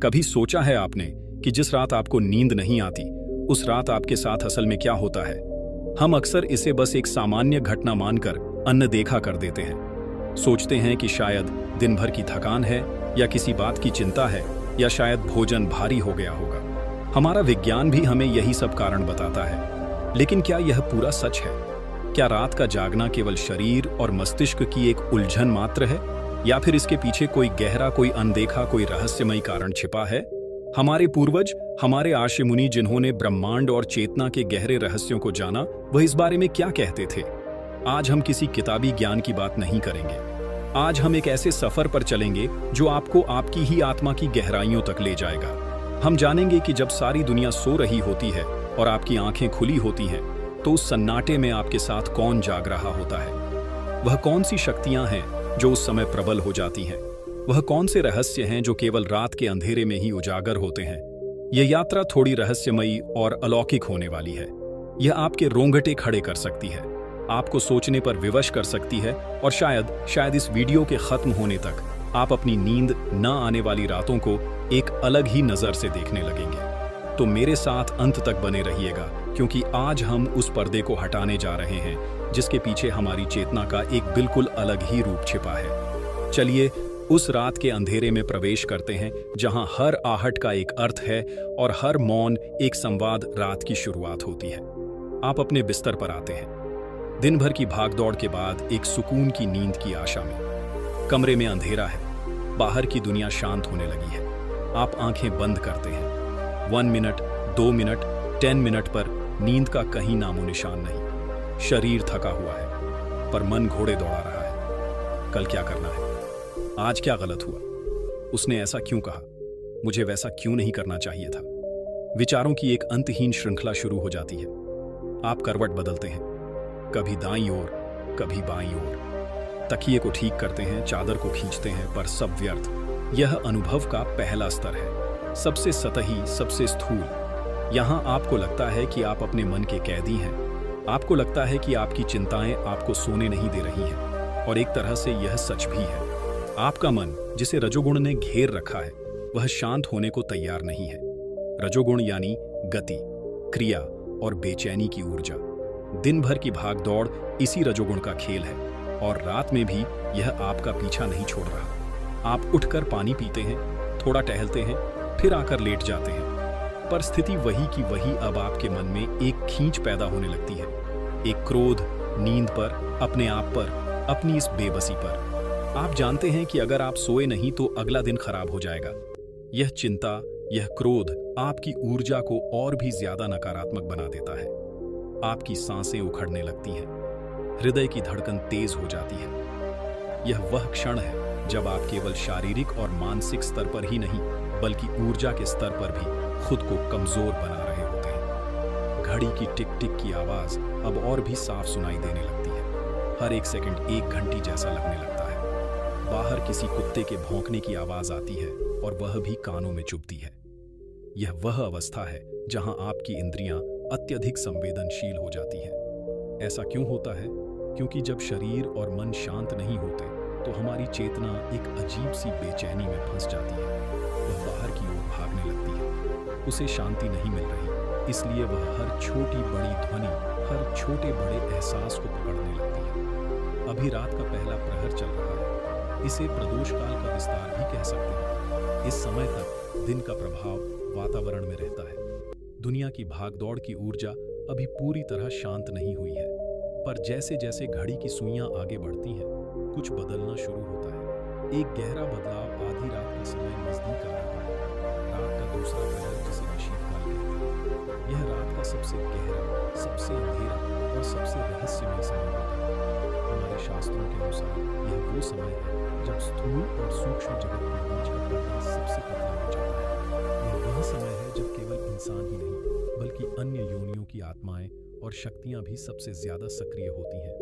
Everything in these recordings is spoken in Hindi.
कभी सोचा है आपने कि जिस रात आपको नींद नहीं आती, उस रात आपके साथ असल में क्या होता है? हम अक्सर इसे बस एक सामान्य घटना मानकर अनदेखा कर देते हैं। सोचते हैं कि शायद दिन भर की थकान है, या किसी बात की चिंता है, या शायद भोजन भारी हो गया होगा। हमारा विज्ञान भी हमें यही सब कारण बताता है। लेकिन क्या यह पूरा सच है? क्या रात का जागना केवल शरीर और मस्तिष्क की एक उलझन मात्र है, या फिर इसके पीछे कोई गहरा, कोई अनदेखा, कोई रहस्यमयी कारण छिपा है? हमारे पूर्वज, हमारे आर्षि मुनि, जिन्होंने ब्रह्मांड और चेतना के गहरे रहस्यों को जाना, वह इस बारे में क्या कहते थे? आज हम किसी किताबी ज्ञान की बात नहीं करेंगे। आज हम एक ऐसे सफर पर चलेंगे जो आपको आपकी ही आत्मा की गहराइयों तक ले जाएगा। हम जानेंगे कि जब सारी दुनिया सो रही होती है और आपकी आंखें खुली होती हैं, तो उस सन्नाटे में आपके साथ कौन जाग रहा होता है? वह कौन सी शक्तियां हैं जो उस समय प्रबल हो जाती हैं? वह कौन से रहस्य हैं जो केवल रात के अंधेरे में ही उजागर होते हैं? यह यात्रा थोड़ी रहस्यमयी और अलौकिक होने वाली है। यह आपके रोंगटे खड़े कर सकती है, आपको सोचने पर विवश कर सकती है, और शायद इस वीडियो के खत्म होने तक आप अपनी नींद न आने वाली रातों को एक अलग ही नजर से देखने लगेंगे। तो मेरे साथ अंत तक बने रहिएगा, क्योंकि आज हम उस पर्दे को हटाने जा रहे हैं जिसके पीछे हमारी चेतना का एक बिल्कुल अलग ही रूप छिपा है। चलिए उस रात के अंधेरे में प्रवेश करते हैं जहां हर आहट का एक अर्थ है और हर मौन एक संवाद रात की शुरुआत होती है। आप अपने बिस्तर पर आते हैं, दिन भर की भागदौड़ के बाद एक सुकून की नींद की आशा में। कमरे में अंधेरा है, बाहर की दुनिया शांत होने लगी है। आप आंखें बंद करते हैं। 1 मिनट, 2 मिनट, 10 मिनट पर नींद का कहीं नामो निशान नहीं। शरीर थका हुआ है, पर मन घोड़े दौड़ा रहा है। कल क्या करना है? आज क्या गलत हुआ? उसने ऐसा क्यों कहा? मुझे वैसा क्यों नहीं करना चाहिए था? विचारों की एक अंतहीन श्रृंखला शुरू हो जाती है। आप करवट बदलते हैं, कभी दाईं ओर, कभी बाईं ओर। तकिए को ठीक करते हैं, चादर को खींचते हैं, पर सब व्यर्थ। यह अनुभव का पहला स्तर है, सबसे सतही, सबसे स्थूल। यहां आपको लगता है कि आप अपने मन के कैदी हैं। आपको लगता है कि आपकी चिंताएं आपको सोने नहीं दे रही हैं, और एक तरह से यह सच भी है। आपका मन, जिसे रजोगुण ने घेर रखा है, वह शांत होने को तैयार नहीं है। रजोगुण यानी गति, क्रिया और बेचैनी की ऊर्जा। दिन भर की भागदौड़ इसी रजोगुण का खेल है, और रात में भी यह आपका पीछा नहीं छोड़ रहा। आप उठकर पानी पीते हैं, थोड़ा टहलते हैं, फिर आकर लेट जाते हैं, पर स्थिति वही की वही। अब आपके मन में एक खींच पैदा होने लगती है, एक क्रोध, नींद पर, अपने आप पर, अपनी इस बेबसी पर। आप जानते हैं कि अगर आप सोए नहीं तो अगला दिन खराब हो जाएगा। यह चिंता, यह क्रोध आपकी ऊर्जा को और भी ज्यादा नकारात्मक बना देता है। आपकी सांसें उखड़ने लगती हैं, हृदय की धड़कन तेज हो जाती है। यह वह क्षण है जब आप केवल शारीरिक और मानसिक स्तर पर ही नहीं, बल्कि ऊर्जा के स्तर पर भी खुद को कमजोर बना रहे होते हैं। घड़ी की टिक टिक की आवाज अब और भी साफ सुनाई देने लगती है। हर एक सेकंड एक घंटी जैसा लगने लगता है। बाहर किसी कुत्ते के भौंकने की आवाज आती है, और वह भी कानों में चुभती है। यह वह अवस्था है जहां आपकी इंद्रियां अत्यधिक संवेदनशील हो जाती हैं। ऐसा क्यों होता है? क्योंकि जब शरीर और मन शांत नहीं होते, तो हमारी चेतना एक अजीब सी बेचैनी में फंस जाती है। वह बाहर की ओर भागने लगती है, उसे शांति नहीं मिल रही, इसलिए वह हर छोटी बड़ी ध्वनि, हर छोटे बड़े एहसास को पकड़ने लगती है। अभी रात का पहला प्रहर चल रहा है, इसे प्रदोष काल का विस्तार भी कह सकते हैं। इस समय तक दिन का प्रभाव वातावरण में रहता है। दुनिया की भागदौड़ की ऊर्जा अभी पूरी तरह शांत नहीं हुई है, पर जैसे जैसे घड़ी की सुइयां आगे बढ़ती हैं, कुछ बदलना शुरू होता है। एक गहरा बदलाव। आधी रात का समय नजदीक आ रहा है। रात का दूसरा प्रहर, जिसे हम शीतकाल कहते हैं, यह रात का सबसे गहरा, सबसे अंधेरा और सबसे रहस्यमय समय होता है। हमारे शास्त्रों के अनुसार यह वो समय है जब स्थूल और सूक्ष्म जगत के बीच का पर्दा सबसे पतला हो जाता है। यह वह समय है जब केवल इंसान ही नहीं, बल्कि अन्य योनियों की आत्माएं और शक्तियां भी सबसे ज्यादा सक्रिय होती हैं।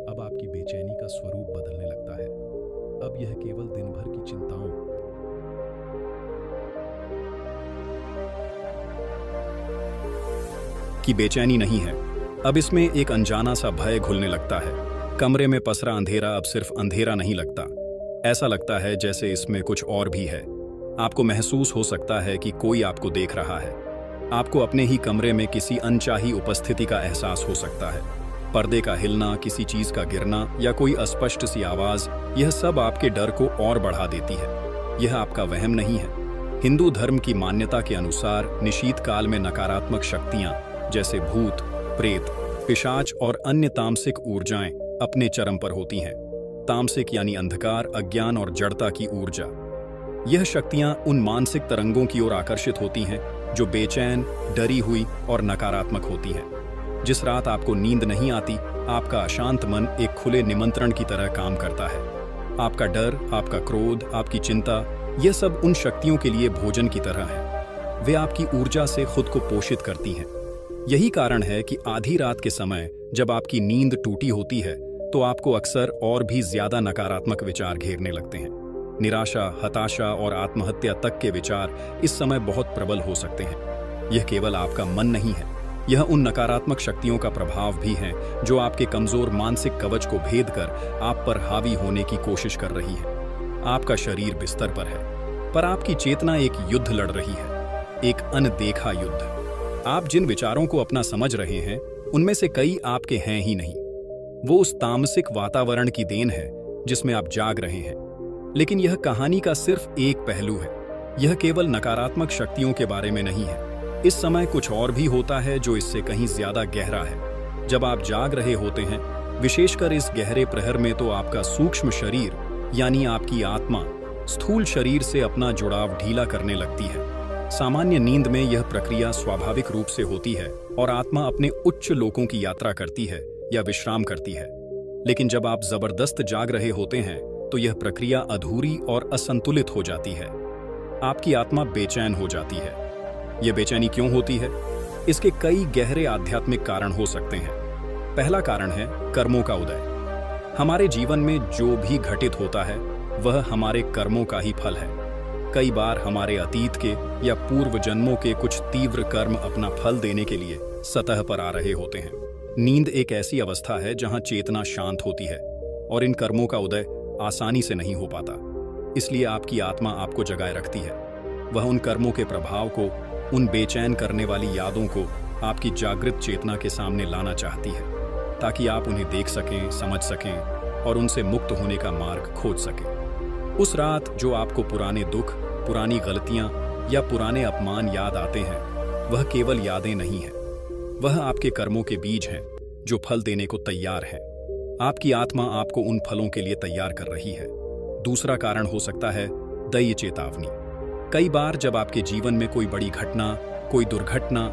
अब आपकी बेचैनी का स्वरूप बदलने लगता है। अब यह केवल दिन भर की चिंताओं की बेचैनी नहीं है, अब इसमें एक अनजाना सा भय घुलने लगता है। कमरे में पसरा अंधेरा अब सिर्फ अंधेरा नहीं लगता, ऐसा लगता है जैसे इसमें कुछ और भी है। आपको महसूस हो सकता है कि कोई आपको देख रहा है। आपको अपने ही कमरे में किसी अनचाही उपस्थिति का एहसास हो सकता है। पर्दे का हिलना, किसी चीज का गिरना या कोई अस्पष्ट सी आवाज, यह सब आपके डर को और बढ़ा देती है। यह आपका वहम नहीं है। हिंदू धर्म की मान्यता के अनुसार निशीत काल में नकारात्मक शक्तियां जैसे भूत, प्रेत, पिशाच और अन्य तामसिक ऊर्जाएं अपने चरम पर होती हैं। तामसिक यानी अंधकार, अज्ञान और जड़ता की ऊर्जा। यह शक्तियां उन मानसिक तरंगों की ओर आकर्षित होती हैं जो बेचैन, डरी हुई और नकारात्मक होती हैं। जिस रात आपको नींद नहीं आती, आपका अशांत मन एक खुले निमंत्रण की तरह काम करता है। आपका डर, आपका क्रोध, आपकी चिंता, यह सब उन शक्तियों के लिए भोजन की तरह है। वे आपकी ऊर्जा से खुद को पोषित करती हैं। यही कारण है कि आधी रात के समय जब आपकी नींद टूटी होती है तो आपको अक्सर और भी ज्यादा नकारात्मक विचार घेरने लगते हैं। निराशा, हताशा और आत्महत्या तक के विचार इस समय बहुत प्रबल हो सकते हैं। यह केवल आपका मन नहीं है, यह उन नकारात्मक शक्तियों का प्रभाव भी है जो आपके कमजोर मानसिक कवच को भेद कर आप पर हावी होने की कोशिश कर रही है। आपका शरीर बिस्तर पर है, पर आपकी चेतना एक युद्ध लड़ रही है, एक अनदेखा युद्ध। आप जिन विचारों को अपना समझ रहे हैं, उनमें से कई आपके हैं ही नहीं। वो उस तामसिक वातावरण की देन है जिसमें आप जाग रहे हैं। लेकिन यह कहानी का सिर्फ एक पहलू है। यह केवल नकारात्मक शक्तियों के बारे में नहीं है। इस समय कुछ और भी होता है जो इससे कहीं ज्यादा गहरा है। जब आप जाग रहे होते हैं, विशेषकर इस गहरे प्रहर में, तो आपका सूक्ष्म शरीर यानी आपकी आत्मा स्थूल शरीर से अपना जुड़ाव ढीला करने लगती है। सामान्य नींद में यह प्रक्रिया स्वाभाविक रूप से होती है और आत्मा अपने उच्च लोकों की यात्रा करती है या विश्राम करती है। लेकिन जब आप जबरदस्त जाग रहे होते हैं तो यह प्रक्रिया अधूरी और असंतुलित हो जाती है। आपकी आत्मा बेचैन हो जाती है। यह बेचैनी क्यों होती है? इसके कई गहरे आध्यात्मिक कारण हो सकते हैं। पहला कारण है कर्मों का उदय। हमारे जीवन में जो भी घटित होता है वह हमारे कर्मों का ही फल है। कई बार हमारे अतीत के या पूर्व जन्मों के कुछ तीव्र कर्म अपना फल देने के लिए सतह पर आ रहे होते हैं। नींद एक ऐसी अवस्था है जहां चेतना शांत होती है और इन कर्मों का उदय आसानी से नहीं हो पाता। इसलिए आपकी आत्मा आपको जगाए रखती है। वह उन कर्मों के प्रभाव को, उन बेचैन करने वाली यादों को आपकी जागृत चेतना के सामने लाना चाहती है, ताकि आप उन्हें देख सकें, समझ सकें और उनसे मुक्त होने का मार्ग खोज सकें। उस रात जो आपको पुराने दुख, पुरानी गलतियां या पुराने अपमान याद आते हैं, वह केवल यादें नहीं हैं। वह आपके कर्मों के बीज हैं जो फल देने को तैयार हैं। आपकी आत्मा आपको उन फलों के लिए तैयार कर रही है। दूसरा कारण हो सकता है दैवीय चेतावनी। कई बार जब आपके जीवन में कोई बड़ी घटना, कोई दुर्घटना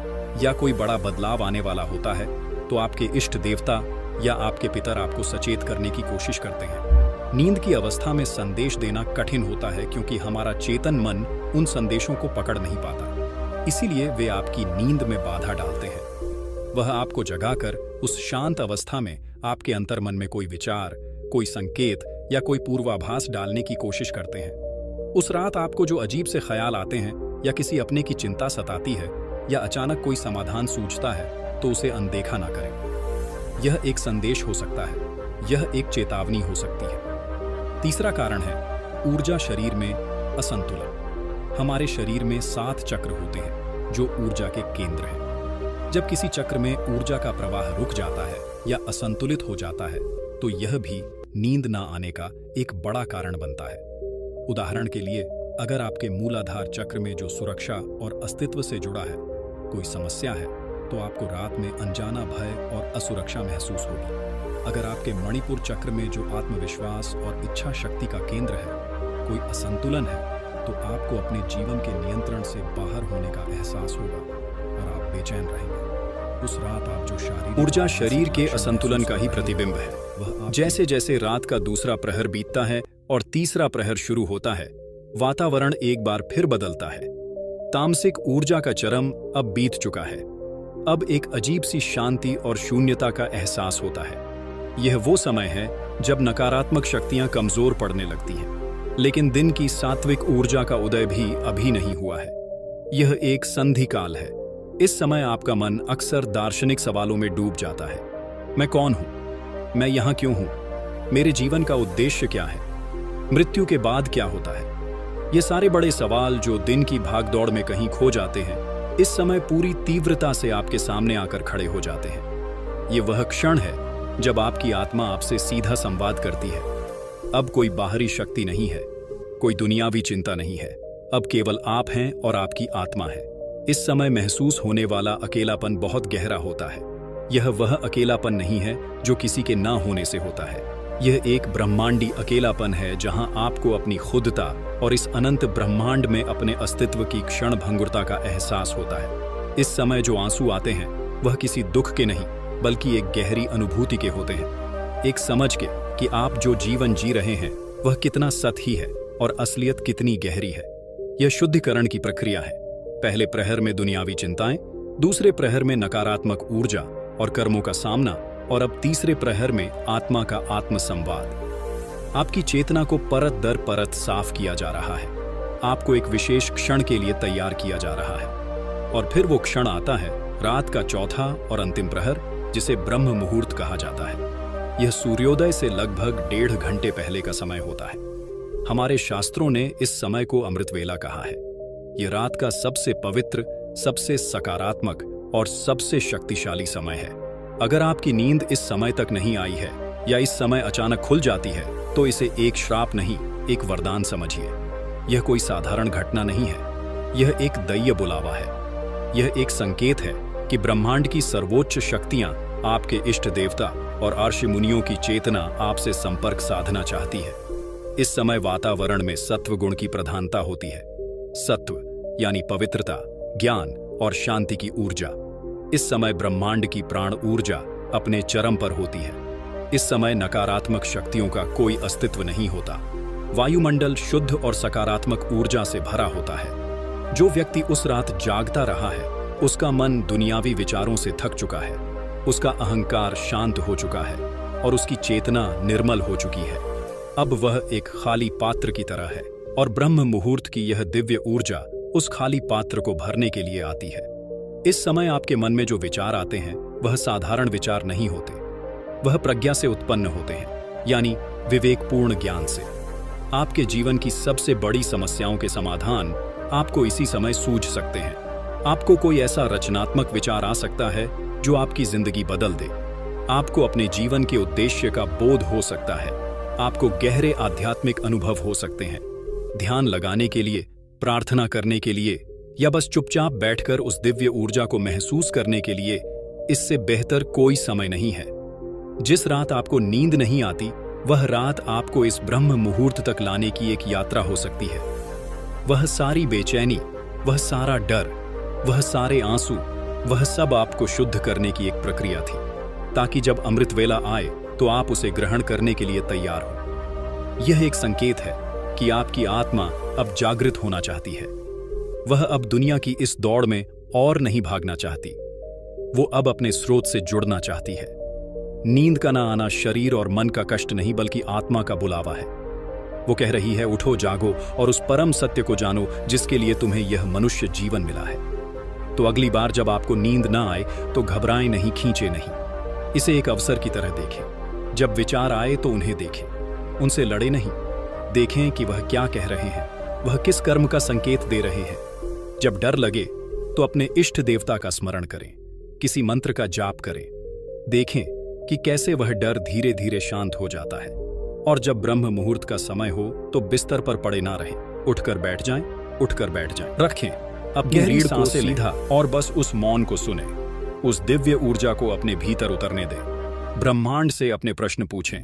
या कोई बड़ा बदलाव आने वाला होता है, तो आपके इष्ट देवता या आपके पितर आपको सचेत करने की कोशिश करते हैं। नींद की अवस्था में संदेश देना कठिन होता है क्योंकि हमारा चेतन मन उन संदेशों को पकड़ नहीं पाता। इसीलिए वे आपकी नींद में बाधा डालते हैं। वह आपको जगाकर उस शांत अवस्था में आपके अंतर्मन में कोई विचार, कोई संकेत या कोई पूर्वाभास डालने की कोशिश करते हैं। उस रात आपको जो अजीब से ख्याल आते हैं या किसी अपने की चिंता सताती है या अचानक कोई समाधान सूझता है, तो उसे अनदेखा ना करें। यह एक संदेश हो सकता है, यह एक चेतावनी हो सकती है। तीसरा कारण है ऊर्जा शरीर में असंतुलन। हमारे शरीर में 7 चक्र होते हैं जो ऊर्जा के केंद्र हैं। जब किसी चक्र में ऊर्जा का प्रवाह रुक जाता है या असंतुलित हो जाता है, तो यह भी नींद ना आने का एक बड़ा कारण बनता है। उदाहरण के लिए, अगर आपके मूलाधार चक्र में जो सुरक्षा और अस्तित्व से जुड़ा है कोई समस्या है, तो आपको रात में अनजाना भय और असुरक्षा महसूस होगी। अगर आपके मणिपुर चक्र में जो आत्मविश्वास और इच्छा शक्ति का केंद्र है कोई असंतुलन है, तो आपको अपने जीवन के नियंत्रण से बाहर होने का एहसास होगा और आप बेचैन रहेंगे। उस रात आप जो शारीरिक ऊर्जा शरीर के असंतुलन का ही प्रतिबिंब है। जैसे जैसे रात का दूसरा प्रहर बीतता है और तीसरा प्रहर शुरू होता है, वातावरण एक बार फिर बदलता है। तामसिक ऊर्जा का चरम अब बीत चुका है। अब एक अजीब सी शांति और शून्यता का एहसास होता है। यह वो समय है जब नकारात्मक शक्तियां कमजोर पड़ने लगती हैं, लेकिन दिन की सात्विक ऊर्जा का उदय भी अभी नहीं हुआ है। यह एक संधि काल है। इस समय आपका मन अक्सर दार्शनिक सवालों में डूब जाता है। मैं कौन हूं? मैं यहां क्यों हूं? मेरे जीवन का उद्देश्य क्या है? मृत्यु के बाद क्या होता है? ये सारे बड़े सवाल जो दिन की भागदौड़ में कहीं खो जाते हैं, इस समय पूरी तीव्रता से आपके सामने आकर खड़े हो जाते हैं। ये वह क्षण है जब आपकी आत्मा आपसे सीधा संवाद करती है। अब कोई बाहरी शक्ति नहीं है, कोई दुनियावी चिंता नहीं है, अब केवल आप हैं और आपकी आत्मा है। इस समय महसूस होने वाला अकेलापन बहुत गहरा होता है। यह वह अकेलापन नहीं है जो किसी के ना होने से होता है। यह एक ब्रह्मांडी अकेलापन है जहां आपको अपनी खुदता और इस अनंत ब्रह्मांड में अपने अस्तित्व की क्षण भंगुरता का एहसास होता है। इस समय जो आंसू आते हैं वह किसी दुख के नहीं बल्कि एक गहरी अनुभूति के होते हैं, एक समझ के कि आप जो जीवन जी रहे हैं वह कितना सतही है और असलियत कितनी गहरी है। यह शुद्धिकरण की प्रक्रिया है। पहले प्रहर में दुनियावी चिंताएं, दूसरे प्रहर में नकारात्मक ऊर्जा और कर्मों का सामना, और अब तीसरे प्रहर में आत्मा का आत्मसंवाद। आपकी चेतना को परत दर परत साफ किया जा रहा है। आपको एक विशेष क्षण के लिए तैयार किया जा रहा है, और फिर वो क्षण आता है, रात का चौथा और अंतिम प्रहर, जिसे ब्रह्म मुहूर्त कहा जाता है। यह सूर्योदय से लगभग 1.5 घंटे पहले का समय होता है। हमारे शास्त्रों ने इस समय को अमृत वेला कहा है। यह रात का सबसे पवित्र, सबसे सकारात्मक और सबसे शक्तिशाली समय है। अगर आपकी नींद इस समय तक नहीं आई है या इस समय अचानक खुल जाती है तो इसे एक श्राप नहीं, एक वरदान समझिए। यह कोई साधारण घटना नहीं है, यह एक दैवीय बुलावा है। यह एक संकेत है कि ब्रह्मांड की सर्वोच्च शक्तियां, आपके इष्ट देवता और अर्षि मुनियों की चेतना आपसे संपर्क साधना चाहती है। इस समय वातावरण में सत्व गुण की प्रधानता होती है। सत्व यानी पवित्रता, ज्ञान और शांति की ऊर्जा। इस समय ब्रह्मांड की प्राण ऊर्जा अपने चरम पर होती है। इस समय नकारात्मक शक्तियों का कोई अस्तित्व नहीं होता। वायुमंडल शुद्ध और सकारात्मक ऊर्जा से भरा होता है। जो व्यक्ति उस रात जागता रहा है, उसका मन दुनियावी विचारों से थक चुका है, उसका अहंकार शांत हो चुका है और उसकी चेतना निर्मल हो चुकी है। अब वह एक खाली पात्र की तरह है और ब्रह्म मुहूर्त की यह दिव्य ऊर्जा उस खाली पात्र को भरने के लिए आती है। इस समय आपके मन में जो विचार आते हैं वह साधारण विचार नहीं होते, वह प्रज्ञा से उत्पन्न होते हैं, यानी विवेकपूर्ण ज्ञान से। आपके जीवन की सबसे बड़ी समस्याओं के समाधान आपको इसी समय सूझ सकते हैं। आपको कोई ऐसा रचनात्मक विचार आ सकता है जो आपकी जिंदगी बदल दे। आपको अपने जीवन के उद्देश्य का बोध हो सकता है। आपको गहरे आध्यात्मिक अनुभव हो सकते हैं। ध्यान लगाने के लिए, प्रार्थना करने के लिए या बस चुपचाप बैठकर उस दिव्य ऊर्जा को महसूस करने के लिए इससे बेहतर कोई समय नहीं है। जिस रात आपको नींद नहीं आती, वह रात आपको इस ब्रह्म मुहूर्त तक लाने की एक यात्रा हो सकती है। वह सारी बेचैनी, वह सारा डर, वह सारे आंसू, वह सब आपको शुद्ध करने की एक प्रक्रिया थी, ताकि जब अमृत वेला आए तो आप उसे ग्रहण करने के लिए तैयार हो। यह एक संकेत है कि आपकी आत्मा अब जागृत होना चाहती है। वह अब दुनिया की इस दौड़ में और नहीं भागना चाहती। वो अब अपने स्रोत से जुड़ना चाहती है। नींद का ना आना शरीर और मन का कष्ट नहीं बल्कि आत्मा का बुलावा है। वो कह रही है, उठो, जागो और उस परम सत्य को जानो जिसके लिए तुम्हें यह मनुष्य जीवन मिला है। तो अगली बार जब आपको नींद ना आए तो घबराएं नहीं, खींचे नहीं। इसे एक अवसर की तरह देखें। जब विचार आए तो उन्हें देखें, उनसे लड़े नहीं। देखें कि वह क्या कह रहे हैं, वह किस कर्म का संकेत दे रहे हैं। जब डर लगे तो अपने इष्ट देवता का स्मरण करें, किसी मंत्र का जाप करें। देखें कि कैसे वह डर धीरे धीरे शांत हो जाता है। और जब ब्रह्म मुहूर्त का समय हो तो बिस्तर पर पड़े ना रहें, उठकर बैठ जाएं, उठकर बैठ जाएं। रखें अपनी रीढ़ को सीधा और बस उस मौन को सुने। उस दिव्य ऊर्जा को अपने भीतर उतरने दें। ब्रह्मांड से अपने प्रश्न पूछें।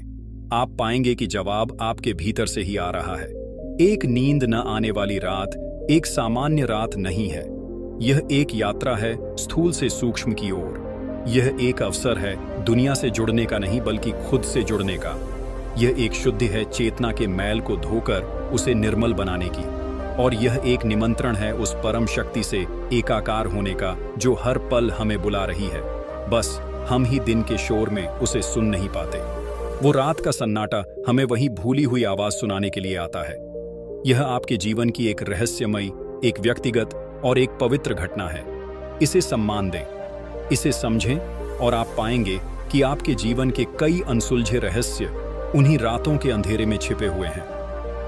आप पाएंगे कि जवाब आपके भीतर से ही आ रहा है। एक नींद न आने वाली रात एक सामान्य रात नहीं है। यह एक यात्रा है स्थूल से सूक्ष्म की ओर। यह एक अवसर है दुनिया से जुड़ने का नहीं बल्कि खुद से जुड़ने का। यह एक शुद्धि है चेतना के मैल को धोकर उसे निर्मल बनाने की। और यह एक निमंत्रण है उस परम शक्ति से एकाकार होने का जो हर पल हमें बुला रही है। बस हम ही दिन के शोर में उसे सुन नहीं पाते। वो रात का सन्नाटा हमें वही भूली हुई आवाज सुनाने के लिए आता है। यह आपके जीवन की एक रहस्यमयी, एक व्यक्तिगत और एक पवित्र घटना है। इसे सम्मान दें, इसे समझें और आप पाएंगे कि आपके जीवन के कई अनसुलझे रहस्य उन्हीं रातों के अंधेरे में छिपे हुए हैं।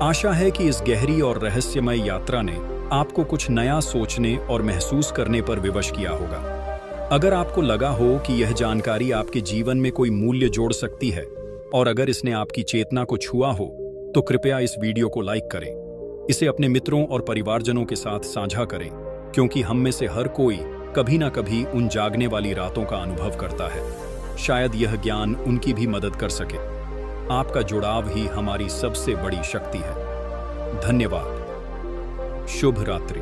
आशा है कि इस गहरी और रहस्यमय यात्रा ने आपको कुछ नया सोचने और महसूस करने पर विवश किया होगा। अगर आपको लगा हो कि यह जानकारी आपके जीवन में कोई मूल्य जोड़ सकती है और अगर इसने आपकी चेतना को छुआ हो, तो कृपया इस वीडियो को लाइक करें। इसे अपने मित्रों और परिवारजनों के साथ साझा करें, क्योंकि हम में से हर कोई कभी ना कभी उन जागने वाली रातों का अनुभव करता है। शायद यह ज्ञान उनकी भी मदद कर सके। आपका जुड़ाव ही हमारी सबसे बड़ी शक्ति है। धन्यवाद। शुभ रात्रि।